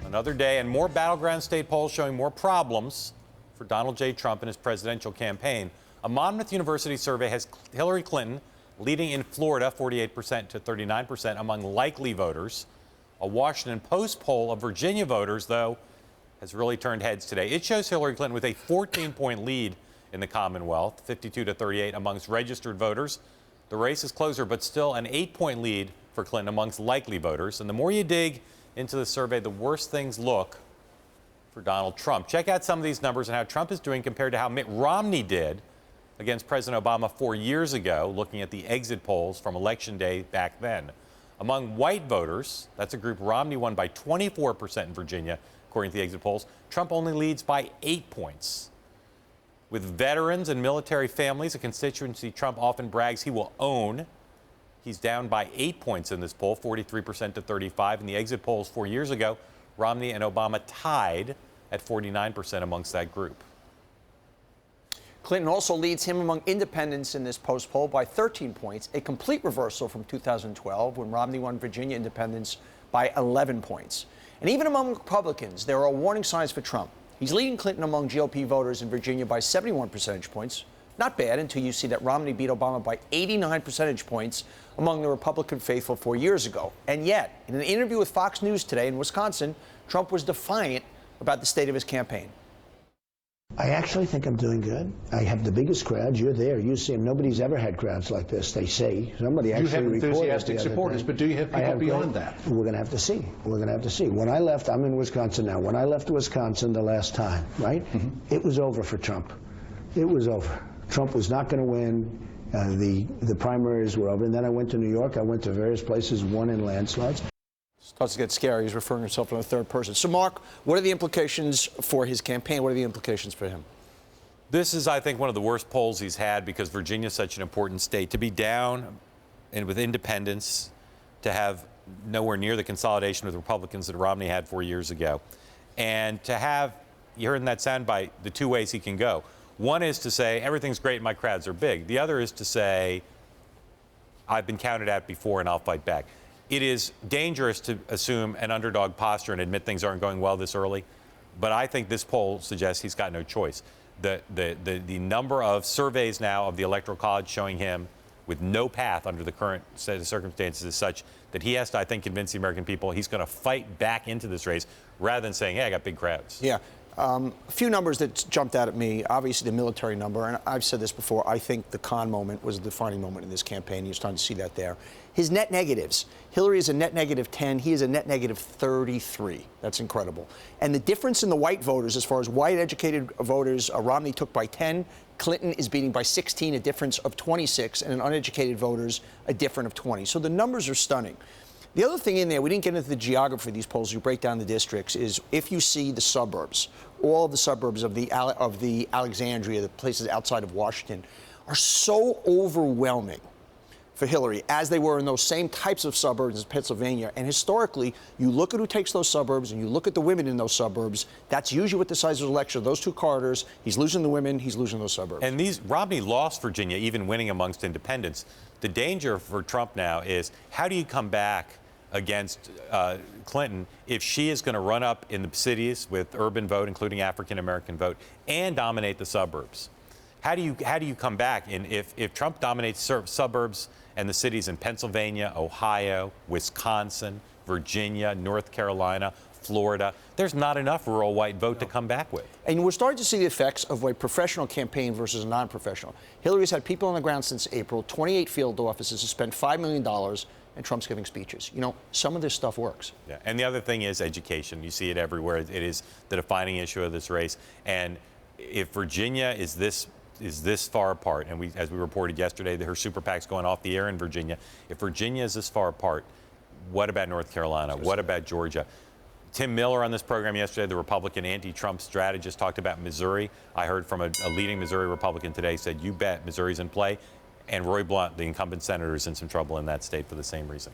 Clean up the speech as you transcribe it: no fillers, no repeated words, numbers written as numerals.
Another day and more battleground state polls showing more problems for Donald J. Trump and his presidential campaign. A Monmouth University survey has Hillary Clinton leading in Florida 48% to 39% among likely voters. A Washington Post poll of Virginia voters, though, has really turned heads today. It shows Hillary Clinton with a 14-point lead in the Commonwealth, 52 to 38 amongst registered voters. The race is closer, but still an 8-point lead for Clinton amongst likely voters. And the more you dig into the survey, the worse things look for Donald Trump. Check out some of these numbers and how Trump is doing compared to how Mitt Romney did against President Obama 4 years ago, looking at the exit polls from Election Day back then. Among white voters, that's a group Romney won by 24% in Virginia, according to the exit polls. Trump only leads by 8 points. With veterans and military families, a constituency Trump often brags he will own, he's down by 8 points in this poll, 43% to 35. In the exit polls 4 years ago, Romney and Obama tied at 49% amongst that group. Clinton also leads him among independents in this post poll by 13 points, a complete reversal from 2012 when Romney won Virginia independents by 11 points. And even among Republicans, there are warning signs for Trump. He's leading Clinton among GOP voters in Virginia by 71 percentage points. Not bad until you see that Romney beat Obama by 89 percentage points among the Republican faithful 4 years ago. And yet, in an interview with Fox News today in Wisconsin, Trump was defiant about the state of his campaign. I actually think I'm doing good. I have the biggest crowds. You're there. You see them. Nobody's ever had crowds like this, they say. Somebody actually reported. You have enthusiastic supporters, but do you have people beyond that? We're going to have to see. We're going to have to see. When I left, I'm in Wisconsin now. When I left Wisconsin the last time, right, it was over for Trump. It was over. Trump was not going to win. The primaries were over. And then I went to New York. I went to various places, won in landslides. Starts to get scary. He's referring himself to a third person. So, Mark, what are the implications for his campaign? What are the implications for him? This is, I think, one of the worst polls he's had because Virginia is such an important state. To be down and with independents, to have nowhere near the consolidation with Republicans that Romney had 4 years ago, and to have, you heard in that soundbite, the two ways he can go. One is to say, everything's great, my crowds are big. The other is to say, I've been counted out before and I'll fight back. It is dangerous to assume an underdog posture and admit things aren't going well this early, but I think this poll suggests he's got no choice. The number of surveys now of the Electoral College showing him with no path under the current set of circumstances is such that he has to, I think, convince the American people he's going to fight back into this race rather than saying, hey, I got big crowds. Yeah. A few numbers that jumped out at me. Obviously, the military number, and I've said this before, I think the Khan moment was a defining moment in this campaign. You're starting to see that there. His net negatives. Hillary is a net negative 10. He is a net negative 33. That's incredible. And the difference in the white voters, as far as white educated voters, Romney took by 10. Clinton is beating by 16, a difference of 26, and in uneducated voters, a difference of 20. So the numbers are stunning. The other thing in there, we didn't get into the geography of these polls, you break down the districts, is if you see the suburbs, all of the suburbs of the Alexandria, the places outside of Washington, are so overwhelming for Hillary, as they were in those same types of suburbs in Pennsylvania. And historically, you look at who takes those suburbs and you look at the women in those suburbs, that's usually what decides the election. Those two corridors, he's losing the women, he's losing those suburbs. And Romney lost Virginia, even winning amongst independents. The danger for Trump now is, how do you come back against Clinton if she is going to run up in the cities with urban vote, including African-American vote, and dominate the suburbs? How do you come back? And if Trump dominates suburbs and the cities in Pennsylvania, Ohio, Wisconsin, Virginia, North Carolina, Florida, there's not enough rural white vote to come back with. And we're starting to see the effects of a professional campaign versus a non-professional. Hillary's had people on the ground since April, 28 field offices have spent $5 million, and Trump's giving speeches. You know, some of this stuff works. Yeah, and the other thing is education. You see it everywhere. It is the defining issue of this race. And if Virginia is this far apart, and as we reported yesterday, her super PAC's going off the air in Virginia. If Virginia is this far apart, what about North Carolina? What about Georgia? Tim Miller on this program yesterday, the Republican anti-Trump strategist, talked about Missouri. I heard from a leading Missouri Republican today, said, you bet Missouri's in play. And Roy Blunt, the incumbent senator, is in some trouble in that state for the same reason.